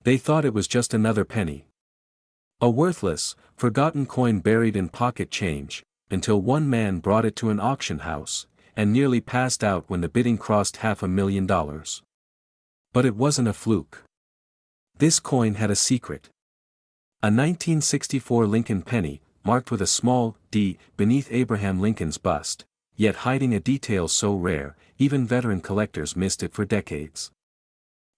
They thought it was just another penny. A worthless, forgotten coin buried in pocket change, until one man brought it to an auction house, and nearly passed out when the bidding crossed $500,000. But it wasn't a fluke. This coin had a secret. A 1964 Lincoln penny, marked with a small D beneath Abraham Lincoln's bust, yet hiding a detail so rare, even veteran collectors missed it for decades.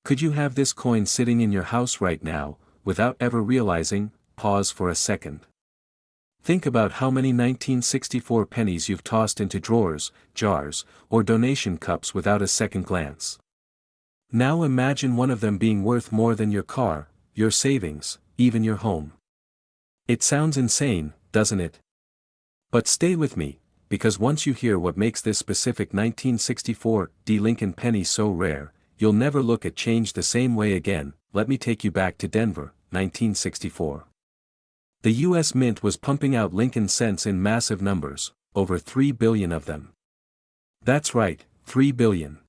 Could you have this coin sitting in your house right now, without ever realizing? Pause for a second. Think about how many 1964 pennies you've tossed into drawers, jars, or donation cups without a second glance. Now imagine one of them being worth more than your car, your savings, even your home. It sounds insane, doesn't it? But stay with me, because once you hear what makes this specific 1964 D Lincoln penny so rare, you'll never look at change the same way again. Let me take you back to Denver, 1964. The U.S. Mint was pumping out Lincoln cents in massive numbers, over 3 billion of them. That's right, 3 billion.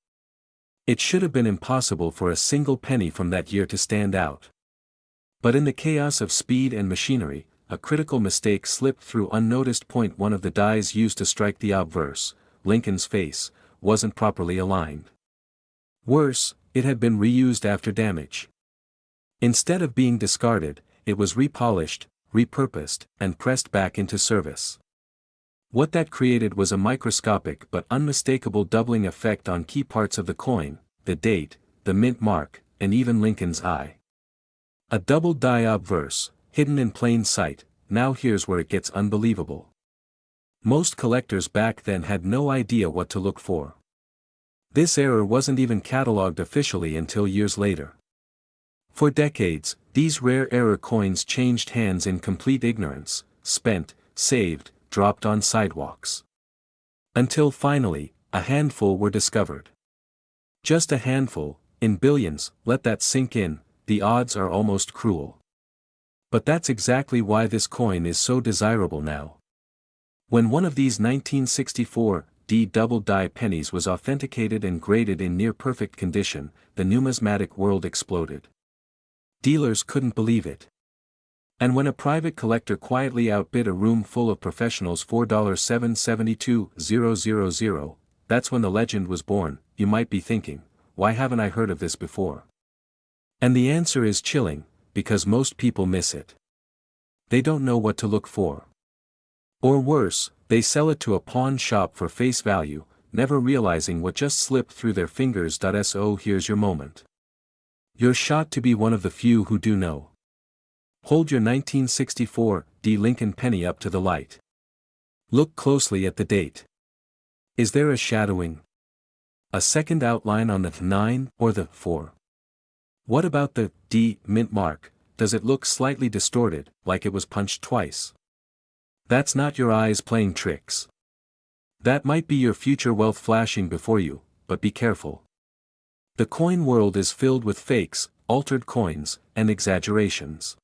It should have been impossible for a single penny from that year to stand out. But in the chaos of speed and machinery, a critical mistake slipped through unnoticed. One of the dies used to strike the obverse, Lincoln's face, wasn't properly aligned. Worse, it had been reused after damage. Instead of being discarded, it was repolished, repurposed, and pressed back into service. What that created was a microscopic but unmistakable doubling effect on key parts of the coin: the date, the mint mark, and even Lincoln's eye. A double die obverse, hidden in plain sight. Now here's where it gets unbelievable. Most collectors back then had no idea what to look for. This error wasn't even catalogued officially until years later. For decades, these rare error coins changed hands in complete ignorance, spent, saved, dropped on sidewalks. Until finally, a handful were discovered. Just a handful, in billions. Let that sink in. The odds are almost cruel. But that's exactly why this coin is so desirable now. When one of these 1964 D double die pennies was authenticated and graded in near-perfect condition, the numismatic world exploded. Dealers couldn't believe it. And when a private collector quietly outbid a room full of professionals $4,720,000, that's when the legend was born. You might be thinking, why haven't I heard of this before? And the answer is chilling, because most people miss it. They don't know what to look for. Or worse, they sell it to a pawn shop for face value, never realizing what just slipped through their fingers. So here's your moment. You're shot to be one of the few who do know. Hold your 1964 D Lincoln penny up to the light. Look closely at the date. Is there a shadowing? A second outline on the 9 or the 4? What about the D mint mark? Does it look slightly distorted, like it was punched twice? That's not your eyes playing tricks. That might be your future wealth flashing before you, but be careful. The coin world is filled with fakes, altered coins, and exaggerations.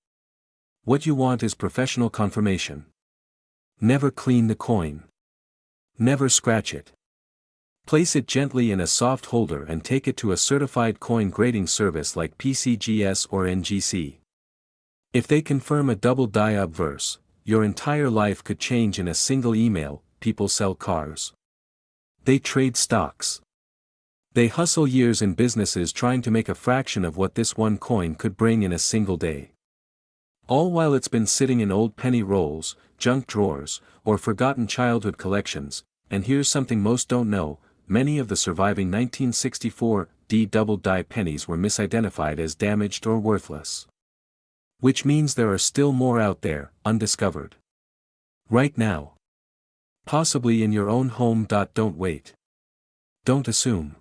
What you want is professional confirmation. Never clean the coin. Never scratch it. Place it gently in a soft holder and take it to a certified coin grading service like PCGS or NGC. If they confirm a double die obverse, your entire life could change in a single email. People sell cars. They trade stocks. They hustle years in businesses trying to make a fraction of what this one coin could bring in a single day. All while it's been sitting in old penny rolls, junk drawers, or forgotten childhood collections. And here's something most don't know: many of the surviving 1964 D double die pennies were misidentified as damaged or worthless. Which means there are still more out there, undiscovered. Right now. Possibly in your own home. Don't wait. Don't assume.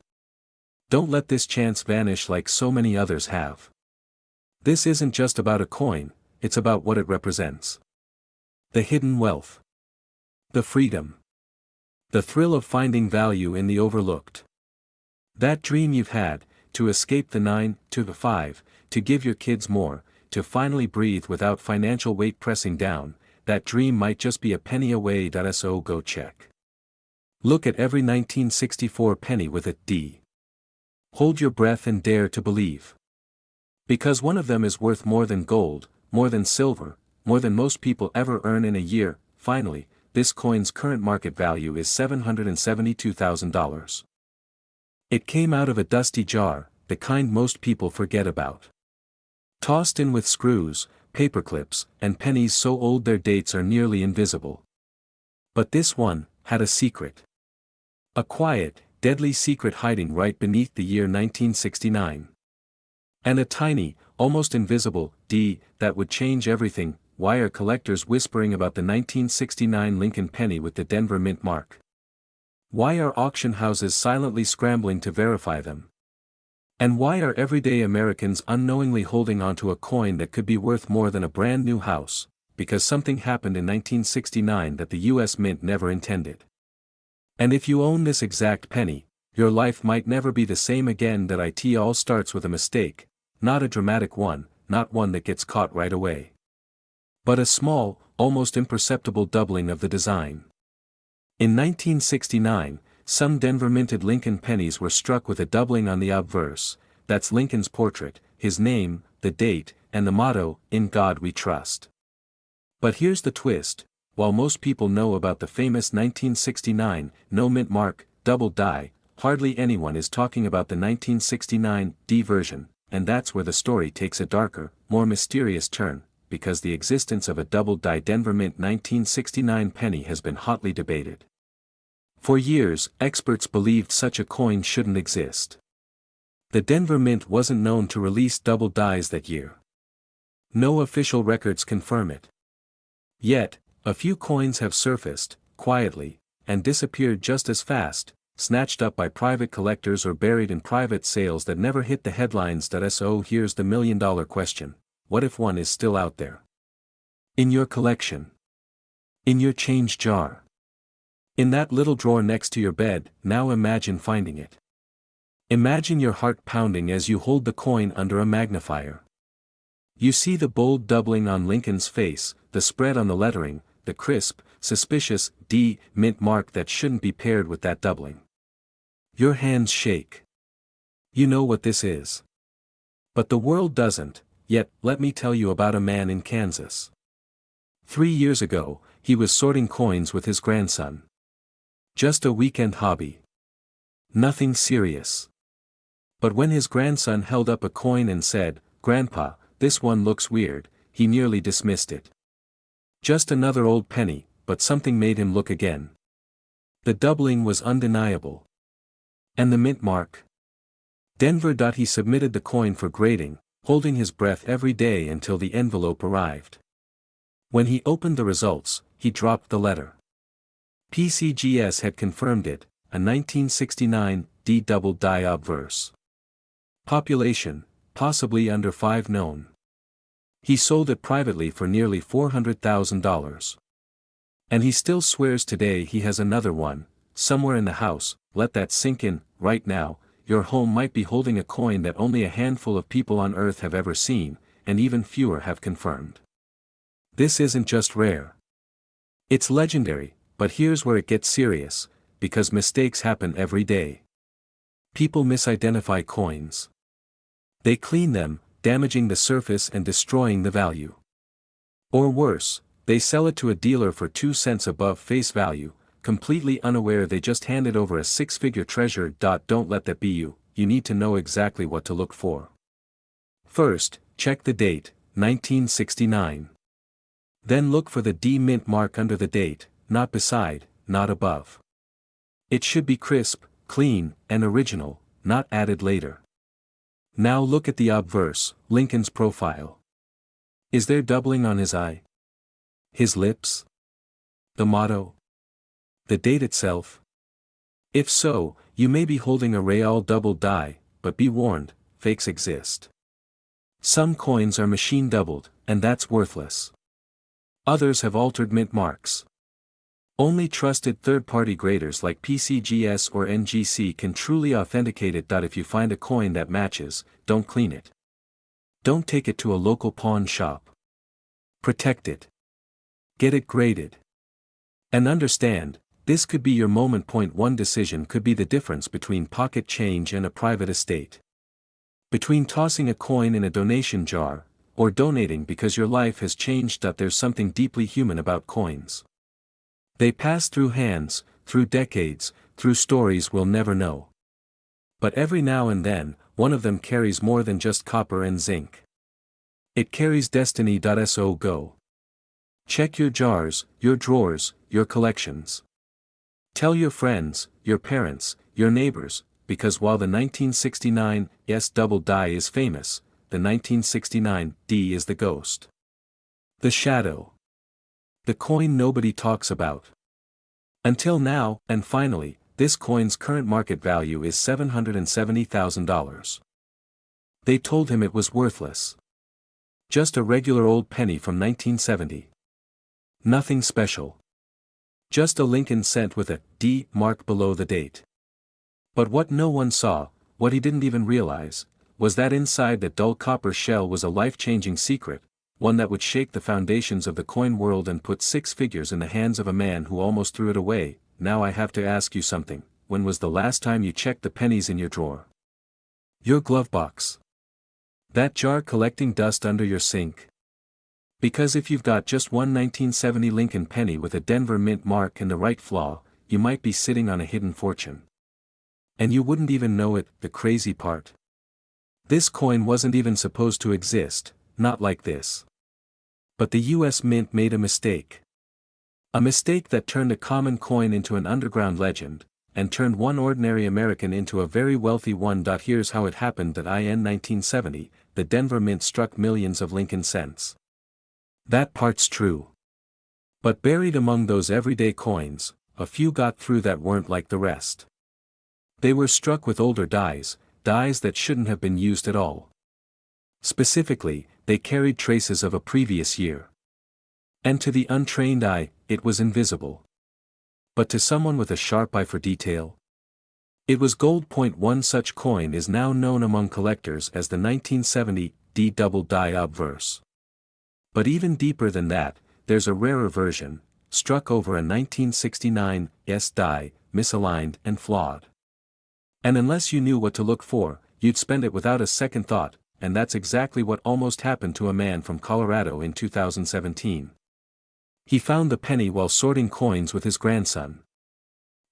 Don't let this chance vanish like so many others have. This isn't just about a coin, it's about what it represents. The hidden wealth. The freedom. The thrill of finding value in the overlooked. That dream you've had, to escape the 9 to the 5, to give your kids more, to finally breathe without financial weight pressing down, that dream might just be a penny away. So go check. Look at every 1964 penny with a D. Hold your breath and dare to believe. Because one of them is worth more than gold, more than silver, more than most people ever earn in a year. Finally, this coin's current market value is $772,000. It came out of a dusty jar, the kind most people forget about. Tossed in with screws, paperclips, and pennies so old their dates are nearly invisible. But this one had a secret. A quiet, deadly secret hiding right beneath the year 1969. And a tiny, almost invisible, D, that would change everything. Why are collectors whispering about the 1969 Lincoln penny with the Denver Mint mark? Why are auction houses silently scrambling to verify them? And why are everyday Americans unknowingly holding onto a coin that could be worth more than a brand new house, because something happened in 1969 that the US Mint never intended? And if you own this exact penny, your life might never be the same again. That it all starts with a mistake, not a dramatic one, not one that gets caught right away. But a small, almost imperceptible doubling of the design. In 1969, some Denver minted Lincoln pennies were struck with a doubling on the obverse. That's Lincoln's portrait, his name, the date, and the motto, "In God We Trust." But here's the twist: while most people know about the famous 1969 no mint mark, double die, hardly anyone is talking about the 1969 D version, and that's where the story takes a darker, more mysterious turn, because the existence of a double-die Denver Mint 1969 penny has been hotly debated. For years, experts believed such a coin shouldn't exist. The Denver Mint wasn't known to release double dies that year. No official records confirm it. Yet, a few coins have surfaced, quietly, and disappeared just as fast, snatched up by private collectors or buried in private sales that never hit the headlines. So here's the million-dollar question: what if one is still out there? In your collection. In your change jar. In that little drawer next to your bed. Now imagine finding it. Imagine your heart pounding as you hold the coin under a magnifier. You see the bold doubling on Lincoln's face, the spread on the lettering, the crisp, suspicious D mint mark that shouldn't be paired with that doubling. Your hands shake. You know what this is. But the world doesn't. Yet, let me tell you about a man in Kansas. 3 years ago, he was sorting coins with his grandson. Just a weekend hobby. Nothing serious. But when his grandson held up a coin and said, "Grandpa, this one looks weird," he nearly dismissed it. Just another old penny, but something made him look again. The doubling was undeniable. And the mint mark? Denver. He submitted the coin for grading, holding his breath every day until the envelope arrived. When he opened the results, he dropped the letter. PCGS had confirmed it, a 1969 D double die obverse. Population, possibly under 5 known. He sold it privately for nearly $400,000. And he still swears today he has another one, somewhere in the house. Let that sink in. Right now, your home might be holding a coin that only a handful of people on Earth have ever seen, and even fewer have confirmed. This isn't just rare. It's legendary, but here's where it gets serious, because mistakes happen every day. People misidentify coins. They clean them, damaging the surface and destroying the value. Or worse, they sell it to a dealer for 2 cents above face value, completely unaware they just handed over a 6-figure treasure. Don't let that be you. You need to know exactly what to look for. First, check the date, 1969. Then look for the D mint mark under the date, not beside, not above. It should be crisp, clean, and original, not added later. Now look at the obverse, Lincoln's profile. Is there doubling on his eye? His lips? The motto? The date itself? If so, you may be holding a real double die, but be warned, fakes exist. Some coins are machine doubled, and that's worthless. Others have altered mint marks. Only trusted third-party graders like PCGS or NGC can truly authenticate it. If you find a coin that matches, don't clean it. Don't take it to a local pawn shop. Protect it. Get it graded. And understand, this could be your moment. One decision could be the difference between pocket change and a private estate. Between tossing a coin in a donation jar, or donating because your life has changed, there's something deeply human about coins. They pass through hands, through decades, through stories we'll never know. But every now and then, one of them carries more than just copper and zinc. It carries destiny. So go. Check your jars, your drawers, your collections. Tell your friends, your parents, your neighbors, because while the 1969 double die is famous, the 1969 D is the ghost. The shadow. The coin nobody talks about. Until now, and finally, this coin's current market value is $770,000. They told him it was worthless. Just a regular old penny from 1970. Nothing special. Just a Lincoln cent with a D mark below the date. But what no one saw, what he didn't even realize, was that inside that dull copper shell was a life-changing secret, one that would shake the foundations of the coin world and put six figures in the hands of a man who almost threw it away. Now I have to ask you something. When was the last time you checked the pennies in your drawer? Your glove box? That jar collecting dust under your sink? Because if you've got just one 1970 Lincoln penny with a Denver Mint mark and the right flaw, you might be sitting on a hidden fortune. And you wouldn't even know it. The crazy part. This coin wasn't even supposed to exist, not like this. But the US Mint made a mistake. A mistake that turned a common coin into an underground legend, and turned one ordinary American into a very wealthy one. Here's how it happened that in 1970, the Denver Mint struck millions of Lincoln cents. That part's true. But buried among those everyday coins, a few got through that weren't like the rest. They were struck with older dies that shouldn't have been used at all. Specifically, they carried traces of a previous year. And to the untrained eye, it was invisible. But to someone with a sharp eye for detail, it was gold. One such coin is now known among collectors as the 1970 D double die obverse. But even deeper than that, there's a rarer version, struck over a 1969 S die, misaligned and flawed. And unless you knew what to look for, you'd spend it without a second thought, and that's exactly what almost happened to a man from Colorado in 2017. He found the penny while sorting coins with his grandson.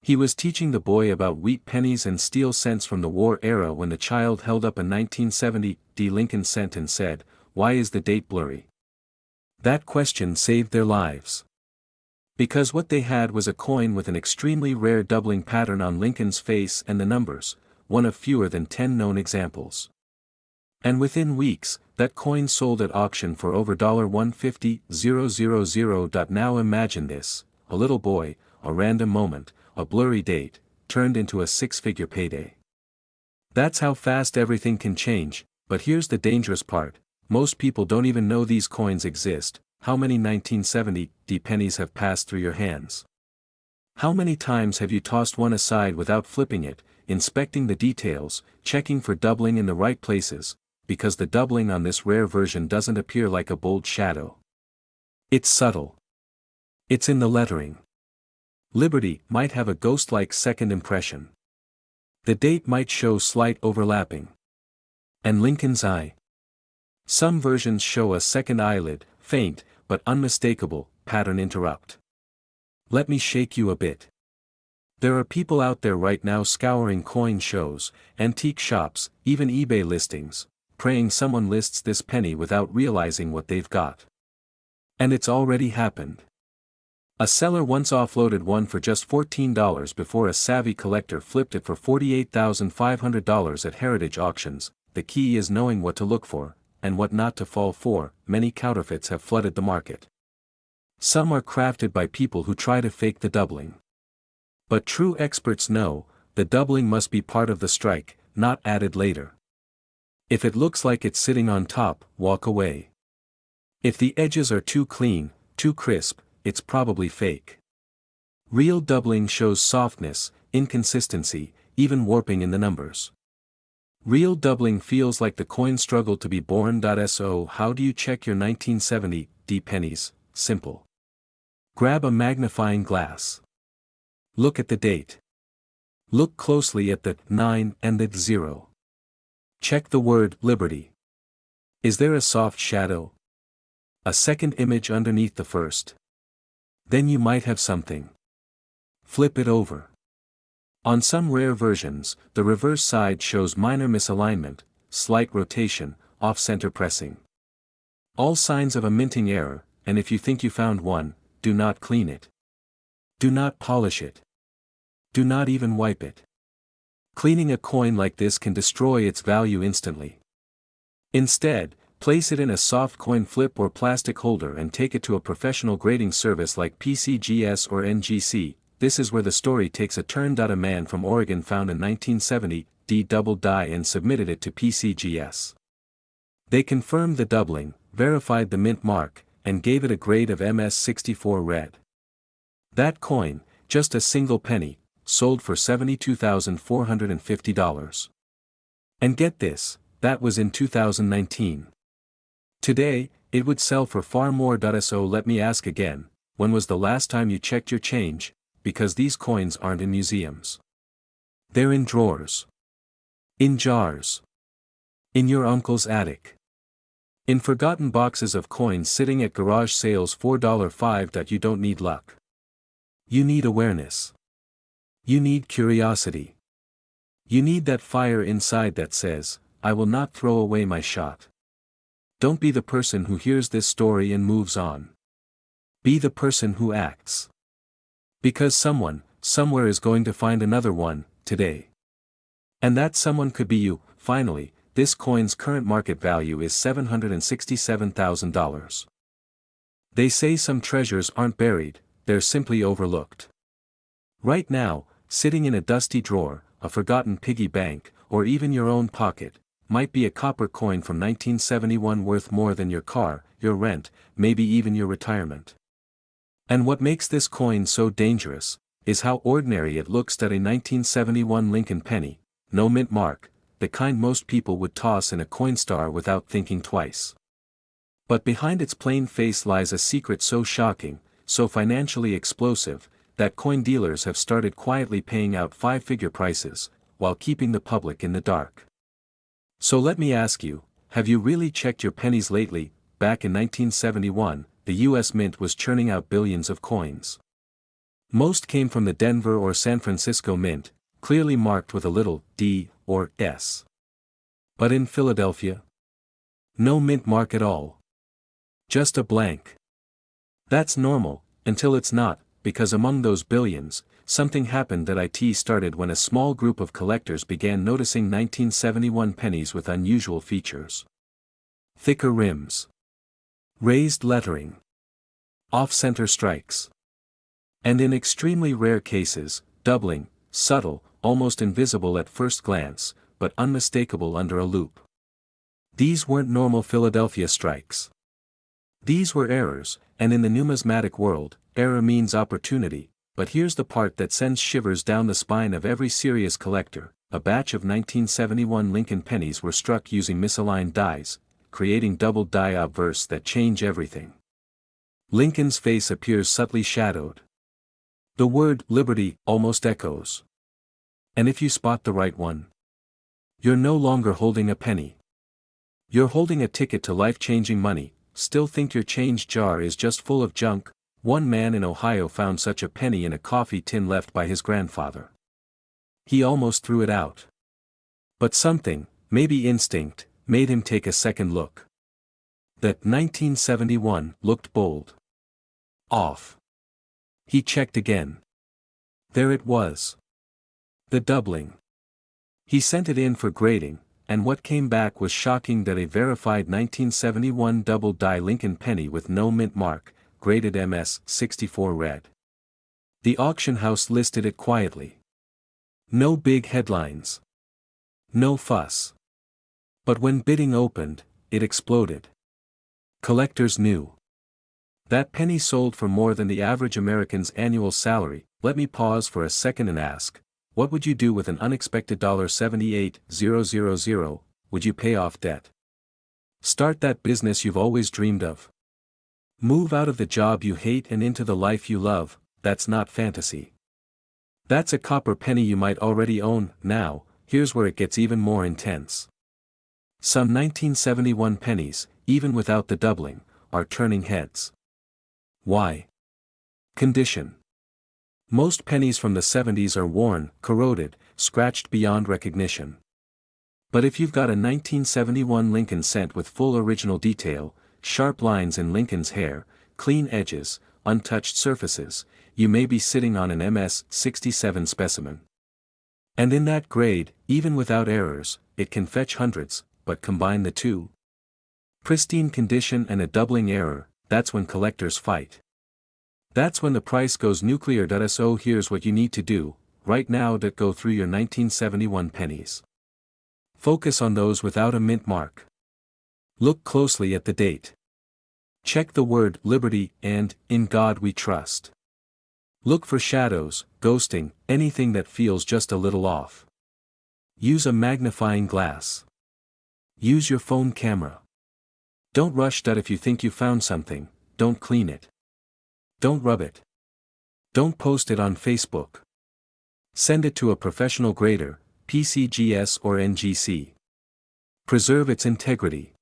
He was teaching the boy about wheat pennies and steel cents from the war era when the child held up a 1970 D Lincoln cent and said, "Why is the date blurry?" That question saved their lives. Because what they had was a coin with an extremely rare doubling pattern on Lincoln's face and the numbers, one of fewer than 10 known examples. And within weeks, that coin sold at auction for over $150,000. Now imagine this: a little boy, a random moment, a blurry date, turned into a six-figure payday. That's how fast everything can change. But here's the dangerous part: most people don't even know these coins exist. How many 1970 D pennies have passed through your hands? How many times have you tossed one aside without flipping it, inspecting the details, checking for doubling in the right places, because the doubling on this rare version doesn't appear like a bold shadow. It's subtle. It's in the lettering. Liberty might have a ghost-like second impression. The date might show slight overlapping. And Lincoln's eye. Some versions show a second eyelid, faint, but unmistakable, pattern interrupt. Let me shake you a bit. There are people out there right now scouring coin shows, antique shops, even eBay listings, praying someone lists this penny without realizing what they've got. And it's already happened. A seller once offloaded one for just $14 before a savvy collector flipped it for $48,500 at heritage auctions. The key is knowing what to look for, and what not to fall for. Many counterfeits have flooded the market. Some are crafted by people who try to fake the doubling. But true experts know, the doubling must be part of the strike, not added later. If it looks like it's sitting on top, walk away. If the edges are too clean, too crisp, it's probably fake. Real doubling shows softness, inconsistency, even warping in the numbers. Real doubling feels like the coin struggled to be born. So how do you check your 1970 D pennies? Simple. Grab a magnifying glass. Look at the date. Look closely at the 9 and the 0. Check the word liberty. Is there a soft shadow? A second image underneath the first? Then you might have something. Flip it over. On some rare versions, the reverse side shows minor misalignment, slight rotation, off-center pressing. All signs of a minting error, and if you think you found one, do not clean it. Do not polish it. Do not even wipe it. Cleaning a coin like this can destroy its value instantly. Instead, place it in a soft coin flip or plastic holder and take it to a professional grading service like PCGS or NGC. This is where the story takes a turn. A man from Oregon found a 1970 D double die and submitted it to PCGS. They confirmed the doubling, verified the mint mark, and gave it a grade of MS64 red. That coin, just a single penny, sold for $72,450. And get this, that was in 2019. Today, it would sell for far more. So let me ask again, when was the last time you checked your change? Because these coins aren't in museums. They're in drawers. In jars. In your uncle's attic. In forgotten boxes of coins sitting at garage sales $4.5. You don't need luck. You need awareness. You need curiosity. You need that fire inside that says, I will not throw away my shot. Don't be the person who hears this story and moves on. Be the person who acts. Because someone, somewhere is going to find another one, today. And that someone could be you. Finally, this coin's current market value is $767,000. They say some treasures aren't buried, they're simply overlooked. Right now, sitting in a dusty drawer, a forgotten piggy bank, or even your own pocket, might be a copper coin from 1971 worth more than your car, your rent, maybe even your retirement. And what makes this coin so dangerous, is how ordinary it looks. A 1971 Lincoln penny, no mint mark, the kind most people would toss in a Coinstar without thinking twice. But behind its plain face lies a secret so shocking, so financially explosive, that coin dealers have started quietly paying out five-figure prices, while keeping the public in the dark. So let me ask you, have you really checked your pennies lately? Back in 1971, the US Mint was churning out billions of coins. Most came from the Denver or San Francisco Mint, clearly marked with a little D or S. But in Philadelphia? No mint mark at all. Just a blank. That's normal, until it's not, because among those billions, something happened. That IT started when a small group of collectors began noticing 1971 pennies with unusual features. Thicker rims. Raised lettering. Off-center strikes. And in extremely rare cases, doubling, subtle, almost invisible at first glance, but unmistakable under a loupe. These weren't normal Philadelphia strikes. These were errors, and in the numismatic world, error means opportunity, but here's the part that sends shivers down the spine of every serious collector. A batch of 1971 Lincoln pennies were struck using misaligned dies, creating double die obverse that change everything. Lincoln's face appears subtly shadowed. The word liberty almost echoes. And if you spot the right one, you're no longer holding a penny. You're holding a ticket to life-changing money. Still think your change jar is just full of junk? One man in Ohio found such a penny in a coffee tin left by his grandfather. He almost threw it out. But something, maybe instinct, made him take a second look. That 1971 looked bold. Off. He checked again. There it was. The doubling. He sent it in for grading, and what came back was shocking. That a verified 1971 double die Lincoln penny with no mint mark, graded MS64 red. The auction house listed it quietly. No big headlines. No fuss. But when bidding opened, it exploded. Collectors knew. That penny sold for more than the average American's annual salary. Let me pause for a second and ask, what would you do with an unexpected $78,000? Would you pay off debt? Start that business you've always dreamed of? Move out of the job you hate and into the life you love? That's not fantasy. That's a copper penny you might already own. Now, here's where it gets even more intense. Some 1971 pennies, even without the doubling, are turning heads. Why? Condition. Most pennies from the 70s are worn, corroded, scratched beyond recognition. But if you've got a 1971 Lincoln cent with full original detail, sharp lines in Lincoln's hair, clean edges, untouched surfaces, you may be sitting on an MS-67 specimen. And in that grade, even without errors, it can fetch hundreds, but combine the two. Pristine condition and a doubling error, that's when collectors fight. That's when the price goes nuclear. So here's what you need to do, right now, to go through your 1971 pennies. Focus on those without a mint mark. Look closely at the date. Check the word Liberty and In God We Trust. Look for shadows, ghosting, anything that feels just a little off. Use a magnifying glass. Use your phone camera. Don't rush. If you think you found something, don't clean it. Don't rub it. Don't post it on Facebook. Send it to a professional grader, PCGS or NGC. Preserve its integrity.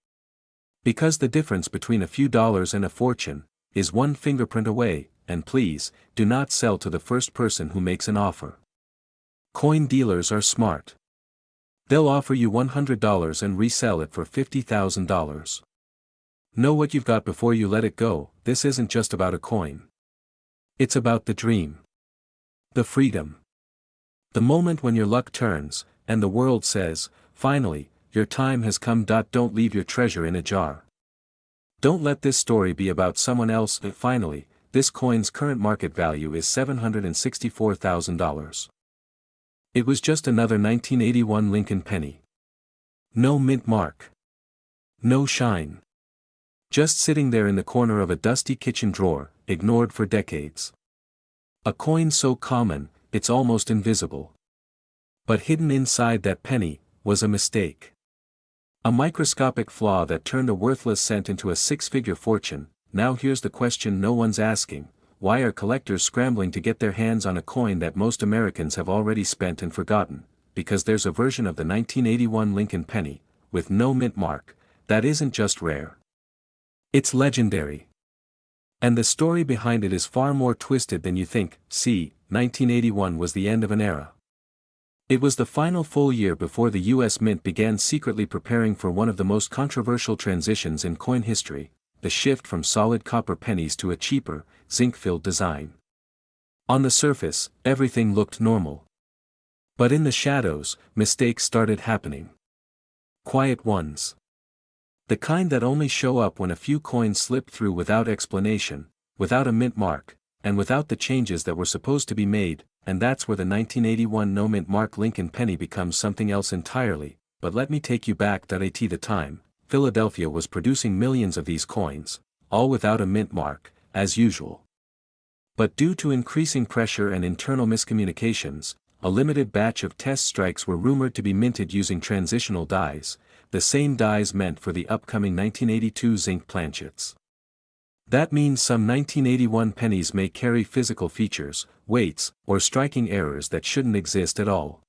Because the difference between a few dollars and a fortune is one fingerprint away, and please, do not sell to the first person who makes an offer. Coin dealers are smart. They'll offer you $100 and resell it for $50,000. Know what you've got before you let it go. This isn't just about a coin. It's about the dream. The freedom. The moment when your luck turns, and the world says, finally, your time has come. Don't leave your treasure in a jar. Don't let this story be about someone else. Finally, this coin's current market value is $764,000. It was just another 1981 Lincoln penny. No mint mark. No shine. Just sitting there in the corner of a dusty kitchen drawer, ignored for decades. A coin so common, it's almost invisible. But hidden inside that penny, was a mistake. A microscopic flaw that turned a worthless cent into a six-figure fortune. Now here's the question no one's asking: why are collectors scrambling to get their hands on a coin that most Americans have already spent and forgotten? Because there's a version of the 1981 Lincoln penny, with no mint mark, that isn't just rare. It's legendary. And the story behind it is far more twisted than you think. See, 1981 was the end of an era. It was the final full year before the U.S. Mint began secretly preparing for one of the most controversial transitions in coin history, the shift from solid copper pennies to a cheaper, zinc-filled design. On the surface, everything looked normal. But in the shadows, mistakes started happening. Quiet ones. The kind that only show up when a few coins slip through without explanation, without a mint mark, and without the changes that were supposed to be made, and that's where the 1981 no mint mark Lincoln penny becomes something else entirely. But let me take you back. At the time, Philadelphia was producing millions of these coins, all without a mint mark, as usual. But due to increasing pressure and internal miscommunications, a limited batch of test strikes were rumored to be minted using transitional dies, the same dies meant for the upcoming 1982 zinc planchets. That means some 1981 pennies may carry physical features, weights, or striking errors that shouldn't exist at all.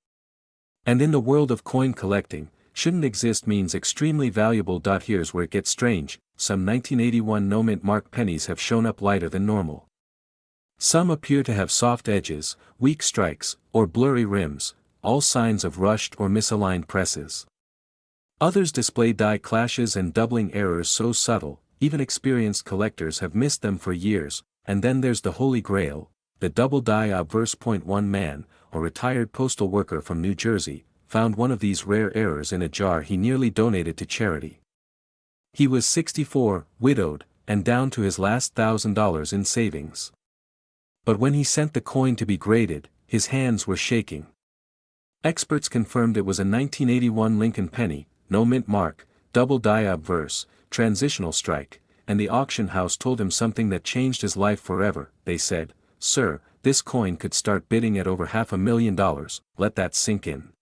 And in the world of coin collecting, shouldn't exist means extremely valuable. Here's where it gets strange: some 1981 no mint mark pennies have shown up lighter than normal. Some appear to have soft edges, weak strikes, or blurry rims, all signs of rushed or misaligned presses. Others display die clashes and doubling errors so subtle, even experienced collectors have missed them for years. And then there's the holy grail, the double die obverse. One man, a retired postal worker from New Jersey, found one of these rare errors in a jar he nearly donated to charity. He was 64, widowed, and down to his last $1,000 in savings. But when he sent the coin to be graded, his hands were shaking. Experts confirmed it was a 1981 Lincoln penny, no mint mark, double die obverse, transitional strike, and the auction house told him something that changed his life forever. They said, "Sir, this coin could start bidding at over $500,000, let that sink in."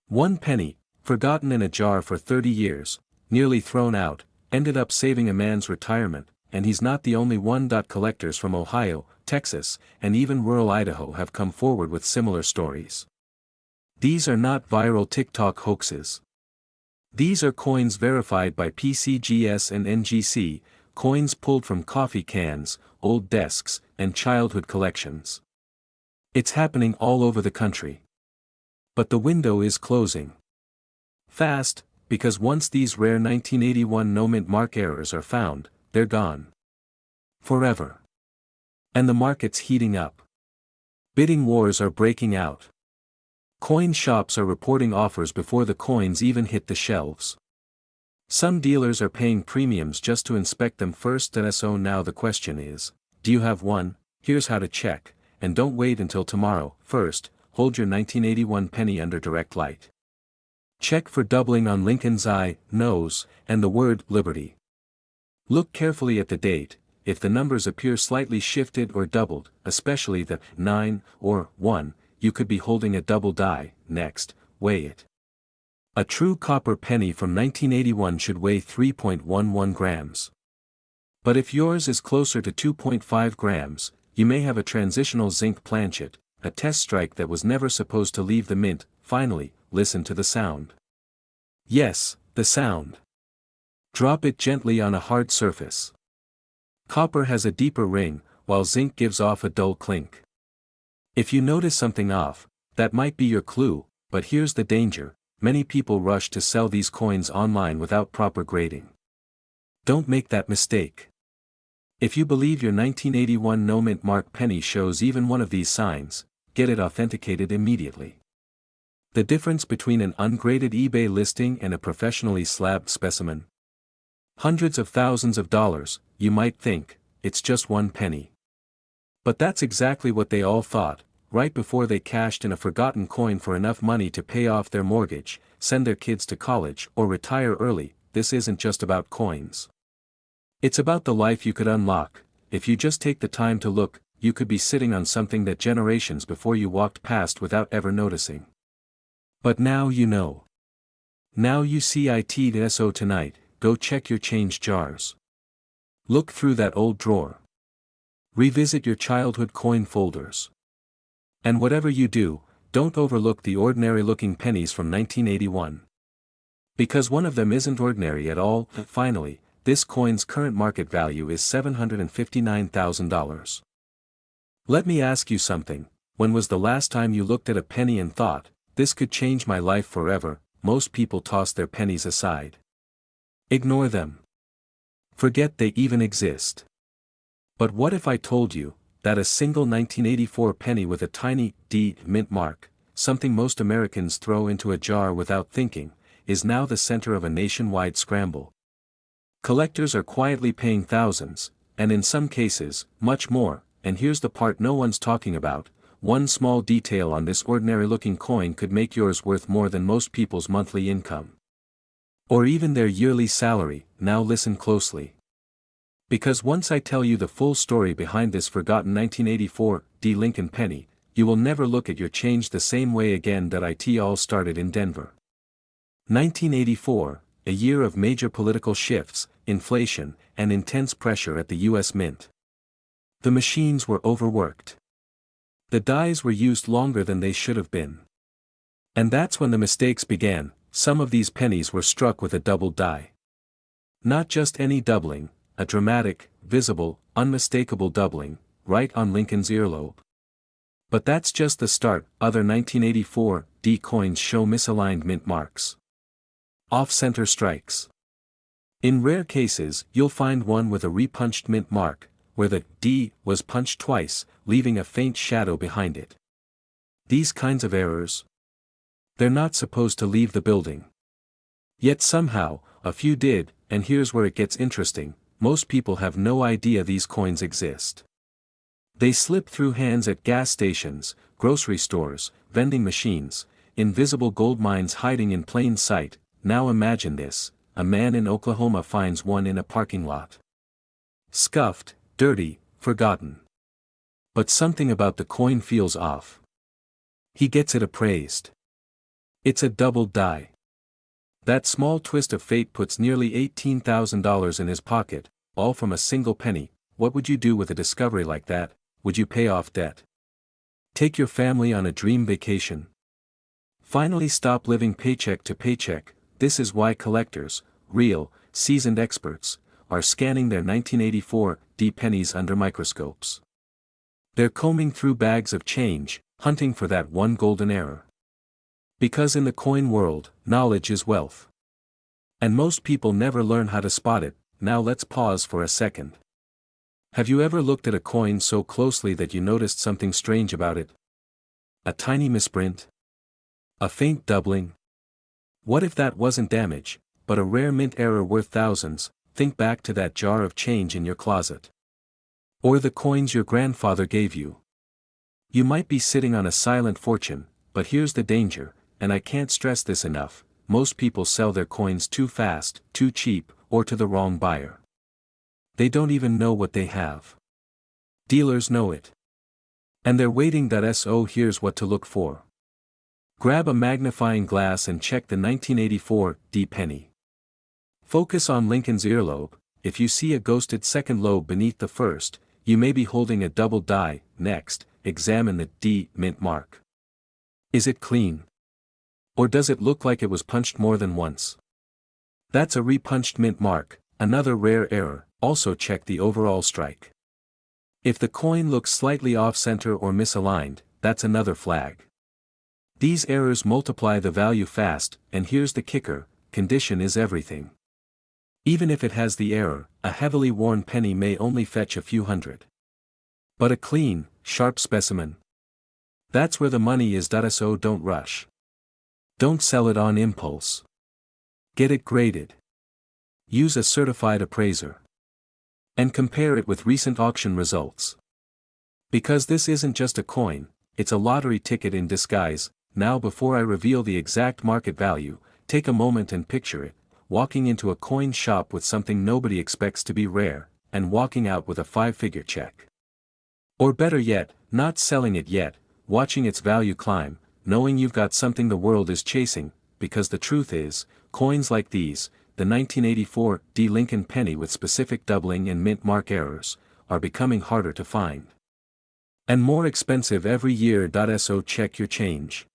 One penny, forgotten in a jar for 30 years, nearly thrown out, ended up saving a man's retirement, and he's not the only one. Collectors from Ohio, Texas, and even rural Idaho have come forward with similar stories. These are not viral TikTok hoaxes. These are coins verified by PCGS and NGC, coins pulled from coffee cans, old desks, and childhood collections. It's happening all over the country. But the window is closing fast, because once these rare 1981 no-mint mark errors are found, they're gone forever. And the market's heating up. Bidding wars are breaking out. Coin shops are reporting offers before the coins even hit the shelves. Some dealers are paying premiums just to inspect them first, and so now the question is, do you have one? Here's how to check, and don't wait until tomorrow. First, hold your 1981 penny under direct light. Check for doubling on Lincoln's eye, nose, and the word Liberty. Look carefully at the date. If the numbers appear slightly shifted or doubled, especially the 9 or 1, you could be holding a double die. Next, weigh it. A true copper penny from 1981 should weigh 3.11 grams. But if yours is closer to 2.5 grams, you may have a transitional zinc planchet, a test strike that was never supposed to leave the mint. Finally, listen to the sound. Yes, the sound. Drop it gently on a hard surface. Copper has a deeper ring, while zinc gives off a dull clink. If you notice something off, that might be your clue, but here's the danger: many people rush to sell these coins online without proper grading. Don't make that mistake. If you believe your 1981 no-mint mark penny shows even one of these signs, get it authenticated immediately. The difference between an ungraded eBay listing and a professionally slabbed specimen? Hundreds of thousands of dollars. You might think, it's just one penny. But that's exactly what they all thought, right before they cashed in a forgotten coin for enough money to pay off their mortgage, send their kids to college, or retire early. This isn't just about coins. It's about the life you could unlock. If you just take the time to look, you could be sitting on something that generations before you walked past without ever noticing. But now you know. Now you see it. So tonight, go check your change jars. Look through that old drawer. Revisit your childhood coin folders. And whatever you do, don't overlook the ordinary-looking pennies from 1981. Because one of them isn't ordinary at all. Finally, this coin's current market value is $759,000. Let me ask you something. When was the last time you looked at a penny and thought, this could change my life forever? Most people toss their pennies aside. Ignore them. Forget they even exist. But what if I told you that a single 1984 penny with a tiny D mint mark, something most Americans throw into a jar without thinking, is now the center of a nationwide scramble? Collectors are quietly paying thousands, and in some cases, much more. And here's the part no one's talking about: one small detail on this ordinary-looking coin could make yours worth more than most people's monthly income. Or even their yearly salary. Now listen closely. Because once I tell you the full story behind this forgotten 1984 D Lincoln penny, you will never look at your change the same way again. It all started in Denver. 1984, a year of major political shifts, inflation, and intense pressure at the U.S. Mint. The machines were overworked. The dies were used longer than they should have been. And that's when the mistakes began. Some of these pennies were struck with a double die. Not just any doubling, a dramatic, visible, unmistakable doubling, right on Lincoln's earlobe. But that's just the start. Other 1984 D coins show misaligned mint marks. Off-center strikes. In rare cases, you'll find one with a repunched mint mark, where the D was punched twice, leaving a faint shadow behind it. These kinds of errors, they're not supposed to leave the building. Yet somehow, a few did, and here's where it gets interesting: most people have no idea these coins exist. They slip through hands at gas stations, grocery stores, vending machines, invisible gold mines hiding in plain sight. Now imagine this: a man in Oklahoma finds one in a parking lot. Scuffed, dirty, forgotten. But something about the coin feels off. He gets it appraised. It's a double die. That small twist of fate puts nearly $18,000 in his pocket, all from a single penny. What would you do with a discovery like that? Would you pay off debt? Take your family on a dream vacation? Finally stop living paycheck to paycheck? this is why collectors, real, seasoned experts, are scanning their 1984 D pennies under microscopes. They're combing through bags of change, hunting for that one golden error. Because in the coin world, knowledge is wealth. And most people never learn how to spot it. Now let's pause for a second. Have you ever looked at a coin so closely that you noticed something strange about it? A tiny misprint? A faint doubling? What if that wasn't damage, but a rare mint error worth thousands? Think back to that jar of change in your closet. Or the coins your grandfather gave you. You might be sitting on a silent fortune, but here's the danger, and I can't stress this enough: most people sell their coins too fast, too cheap, or to the wrong buyer. They don't even know what they have. Dealers know it. And they're waiting. So here's what to look for. Grab a magnifying glass and check the 1984 D penny. Focus on Lincoln's earlobe. If you see a ghosted second lobe beneath the first, you may be holding a double die. Next, examine the D mint mark. Is it clean? Or does it look like it was punched more than once? That's a repunched mint mark, another rare error. Also check the overall strike. If the coin looks slightly off-center or misaligned, that's another flag. These errors multiply the value fast, and here's the kicker: condition is everything. Even if it has the error, a heavily worn penny may only fetch a few hundred. But a clean, sharp specimen? That's where the money is. So don't rush. Don't sell it on impulse. Get it graded. Use a certified appraiser. And compare it with recent auction results. Because this isn't just a coin, it's a lottery ticket in disguise. Now, before I reveal the exact market value, take a moment and picture it: walking into a coin shop with something nobody expects to be rare, and walking out with a 5-figure check. Or better yet, not selling it yet, watching its value climb, knowing you've got something the world is chasing. Because the truth is, coins like these, the 1984 D Lincoln penny with specific doubling and mint mark errors, are becoming harder to find. And more expensive every year. So check your change.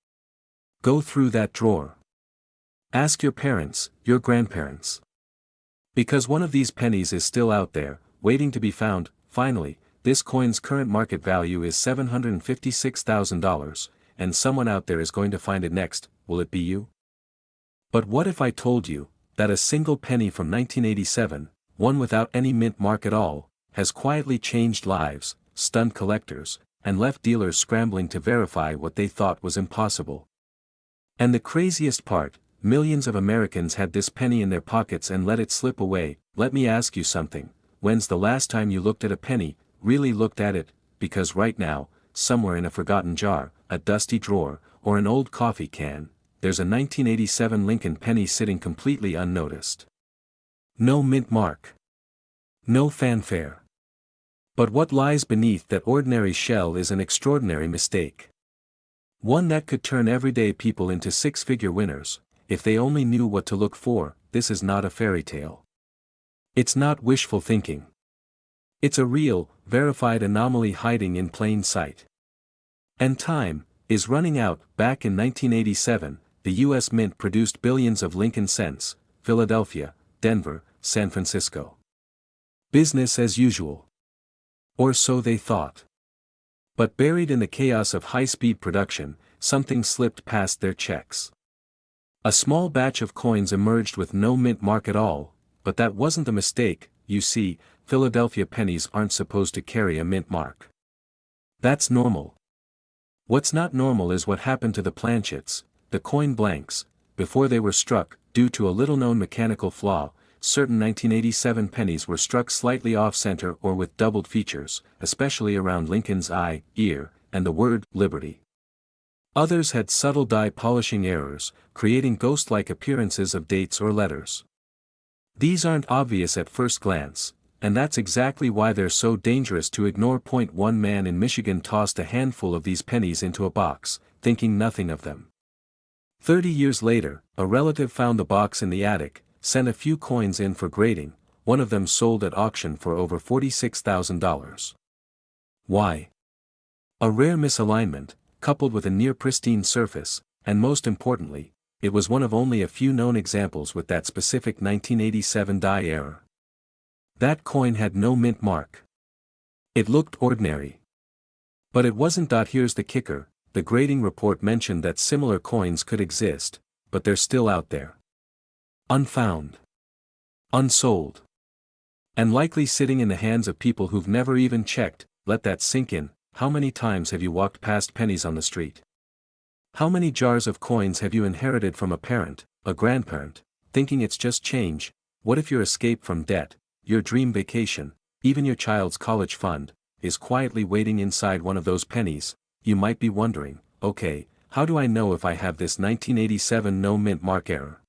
Go through that drawer. Ask your parents, your grandparents. Because one of these pennies is still out there, waiting to be found. Finally, this coin's current market value is $756,000, and someone out there is going to find it next. Will it be you? But what if I told you that a single penny from 1987, one without any mint mark at all, has quietly changed lives, stunned collectors, and left dealers scrambling to verify what they thought was impossible? And the craziest part, millions of Americans had this penny in their pockets and let it slip away. Let me ask you something: when's the last time you looked at a penny, really looked at it? Because right now, somewhere in a forgotten jar, a dusty drawer, or an old coffee can, there's a 1987 Lincoln penny sitting completely unnoticed. No mint mark. No fanfare. But what lies beneath that ordinary shell is an extraordinary mistake. One that could turn everyday people into 6-figure winners, if they only knew what to look for. This is not a fairy tale. It's not wishful thinking. It's a real, verified anomaly hiding in plain sight. And time is running out. Back in 1987, the U.S. Mint produced billions of Lincoln cents: Philadelphia, Denver, San Francisco. Business as usual. Or so they thought. But buried in the chaos of high-speed production, something slipped past their checks. A small batch of coins emerged with no mint mark at all, but that wasn't the mistake. You see, Philadelphia pennies aren't supposed to carry a mint mark. That's normal. What's not normal is what happened to the planchets, the coin blanks, before they were struck. Due to a little-known mechanical flaw, certain 1987 pennies were struck slightly off-center or with doubled features, especially around Lincoln's eye, ear, and the word Liberty. Others had subtle die polishing errors, creating ghost-like appearances of dates or letters. These aren't obvious at first glance, and that's exactly why they're so dangerous to ignore. One man in Michigan tossed a handful of these pennies into a box, thinking nothing of them. 30 years later, a relative found the box in the attic, sent a few coins in for grading. One of them sold at auction for over $46,000. Why? A rare misalignment, coupled with a near-pristine surface, and most importantly, it was one of only a few known examples with that specific 1987 die error. That coin had no mint mark. It looked ordinary. But it wasn't. Here's the kicker, the grading report mentioned that similar coins could exist, but they're still out there. Unfound. Unsold. And likely sitting in the hands of people who've never even checked. Let that sink in. How many times have you walked past pennies on the street? How many jars of coins have you inherited from a parent, a grandparent, thinking it's just change? What if your escape from debt, your dream vacation, even your child's college fund, is quietly waiting inside one of those pennies? You might be wondering, okay, how do I know if I have this 1987 no mint mark error?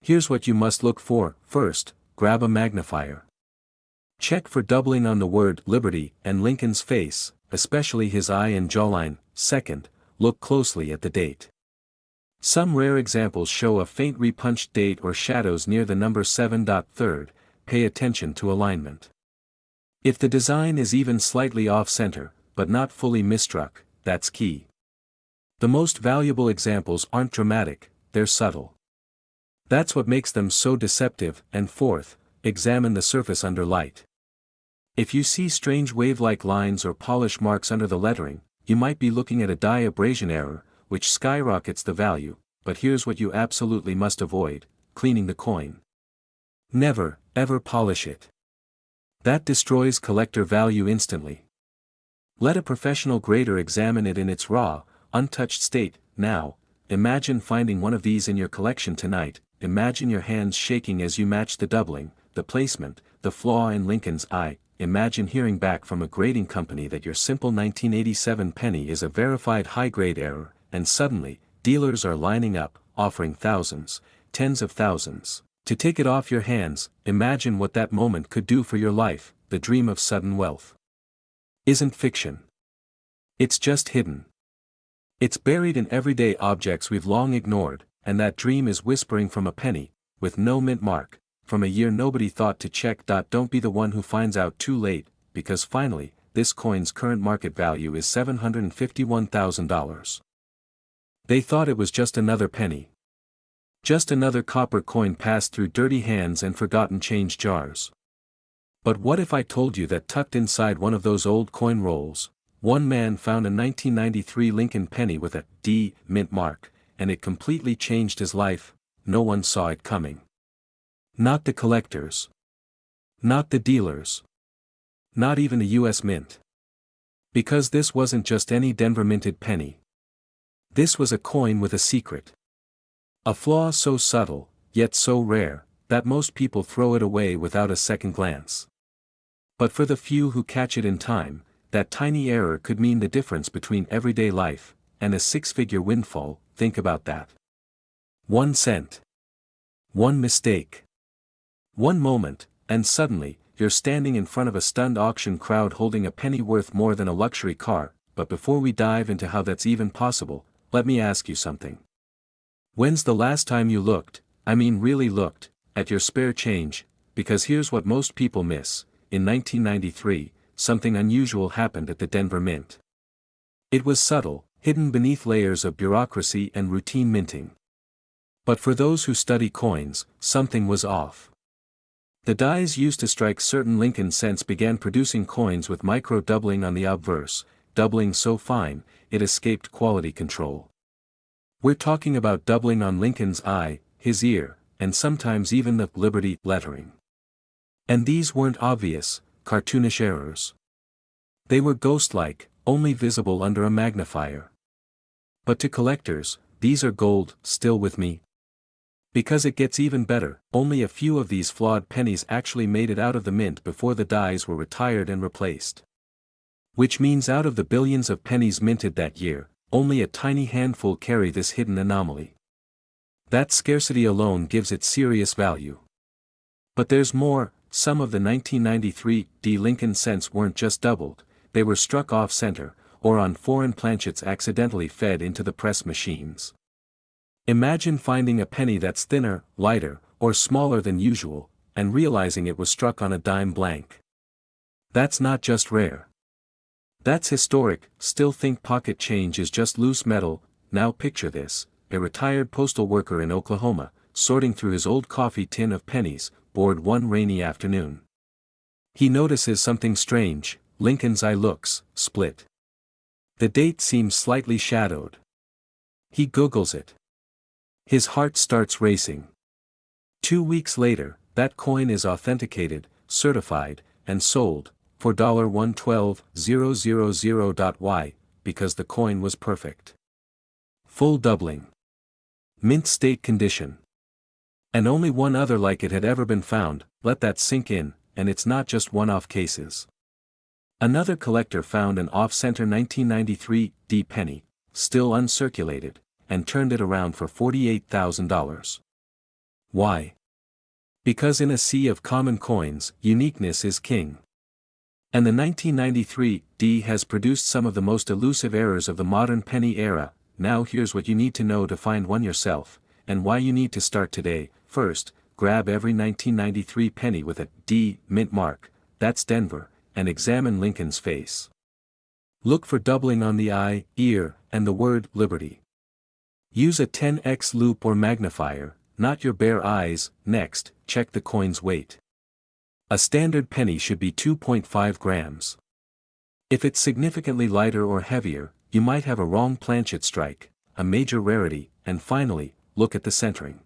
Here's what you must look for. First, grab a magnifier. Check for doubling on the word liberty and Lincoln's face, especially his eye and jawline. Second, look closely at the date. Some rare examples show a faint repunched date or shadows near the number 7. Third, pay attention to alignment. If the design is even slightly off-center, but not fully misstruck, that's key. The most valuable examples aren't dramatic, they're subtle. That's what makes them so deceptive. And fourth, examine the surface under light. If you see strange wave-like lines or polish marks under the lettering, you might be looking at a die abrasion error, which skyrockets the value. But here's what you absolutely must avoid: cleaning the coin. Never, ever polish it. That destroys collector value instantly. Let a professional grader examine it in its raw, untouched state. Now, imagine finding one of these in your collection tonight. Imagine your hands shaking as you match the doubling, the placement, the flaw in Lincoln's eye. Imagine hearing back from a grading company that your simple 1987 penny is a verified high-grade error, and suddenly, dealers are lining up, offering thousands, tens of thousands, to take it off your hands. Imagine what that moment could do for your life. The dream of sudden wealth isn't fiction. It's just hidden. It's buried in everyday objects we've long ignored, and that dream is whispering from a penny, with no mint mark, from a year nobody thought to check. Don't be the one who finds out too late, because finally, this coin's current market value is $751,000. They thought it was just another penny. Just another copper coin passed through dirty hands and forgotten change jars. But what if I told you that tucked inside one of those old coin rolls, one man found a 1993 Lincoln penny with a D mint mark, and it completely changed his life? No one saw it coming. Not the collectors. Not the dealers. Not even the US Mint. Because this wasn't just any Denver minted penny. This was a coin with a secret. A flaw so subtle, yet so rare, that most people throw it away without a second glance. But for the few who catch it in time, that tiny error could mean the difference between everyday life and a six-figure windfall. Think about that. 1 cent. One mistake. One moment, and suddenly, you're standing in front of a stunned auction crowd holding a penny worth more than a luxury car. But before we dive into how that's even possible, let me ask you something. When's the last time you looked, really looked, at your spare change? Because here's what most people miss. In 1993, something unusual happened at the Denver Mint. It was subtle, hidden beneath layers of bureaucracy and routine minting. But for those who study coins, something was off. The dies used to strike certain Lincoln cents began producing coins with micro-doubling on the obverse, doubling so fine, it escaped quality control. We're talking about doubling on Lincoln's eye, his ear, and sometimes even the Liberty lettering. And these weren't obvious, cartoonish errors. They were ghost-like, only visible under a magnifier. But to collectors, these are gold. Still with me? Because it gets even better, only a few of these flawed pennies actually made it out of the mint before the dies were retired and replaced. Which means out of the billions of pennies minted that year, only a tiny handful carry this hidden anomaly. That scarcity alone gives it serious value. But there's more. Some of the 1993 D Lincoln cents weren't just doubled, they were struck off-center, or on foreign planchets accidentally fed into the press machines. Imagine finding a penny that's thinner, lighter, or smaller than usual, and realizing it was struck on a dime blank. That's not just rare. That's historic. Still think pocket change is just loose metal. Now picture this. a retired postal worker in Oklahoma, sorting through his old coffee tin of pennies, bored one rainy afternoon. He notices something strange. Lincoln's eye looks split. The date seems slightly shadowed. He Googles it. His heart starts racing. 2 weeks later, that coin is authenticated, certified, and sold for $112,000.y, because the coin was perfect. Full doubling. Mint state condition. And only one other like it had ever been found. Let that sink in, and it's not just one-off cases. Another collector found an off-center 1993 D penny, still uncirculated, and turned it around for $48,000. Why? Because in a sea of common coins, uniqueness is king. And the 1993 D has produced some of the most elusive errors of the modern penny era. Now here's what you need to know to find one yourself, and why you need to start today. First, grab every 1993 penny with a D mint mark, that's Denver, and examine Lincoln's face. Look for doubling on the eye, ear, and the word Liberty. Use a 10x loupe or magnifier, not your bare eyes. Next, check the coin's weight. A standard penny should be 2.5 grams. If it's significantly lighter or heavier, you might have a wrong planchet strike, a major rarity. And finally, look at the centering.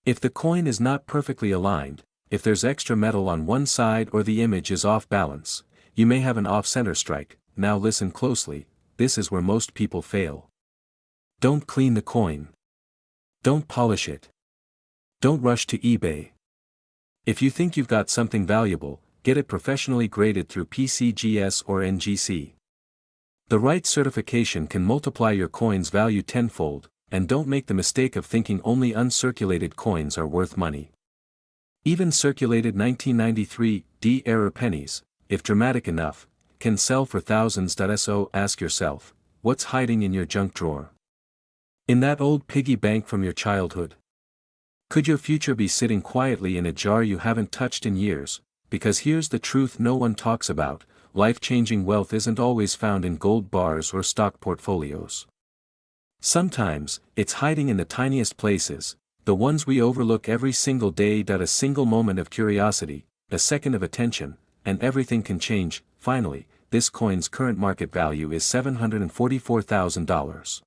If the coin is not perfectly aligned, if there's extra metal on one side or the image is off balance, you may have an off-center strike. Now listen closely, this is where most people fail. Don't clean the coin. Don't polish it. Don't rush to eBay. If you think you've got something valuable, get it professionally graded through PCGS or NGC. The right certification can multiply your coin's value tenfold, and don't make the mistake of thinking only uncirculated coins are worth money. Even circulated 1993 D error pennies, if dramatic enough, can sell for thousands. So ask yourself, what's hiding in your junk drawer? In that old piggy bank from your childhood? Could your future be sitting quietly in a jar you haven't touched in years? Because here's the truth no one talks about, life-changing wealth isn't always found in gold bars or stock portfolios. Sometimes, it's hiding in the tiniest places, the ones we overlook every single day. A single moment of curiosity, a second of attention, and everything can change. Finally, this coin's current market value is $744,000.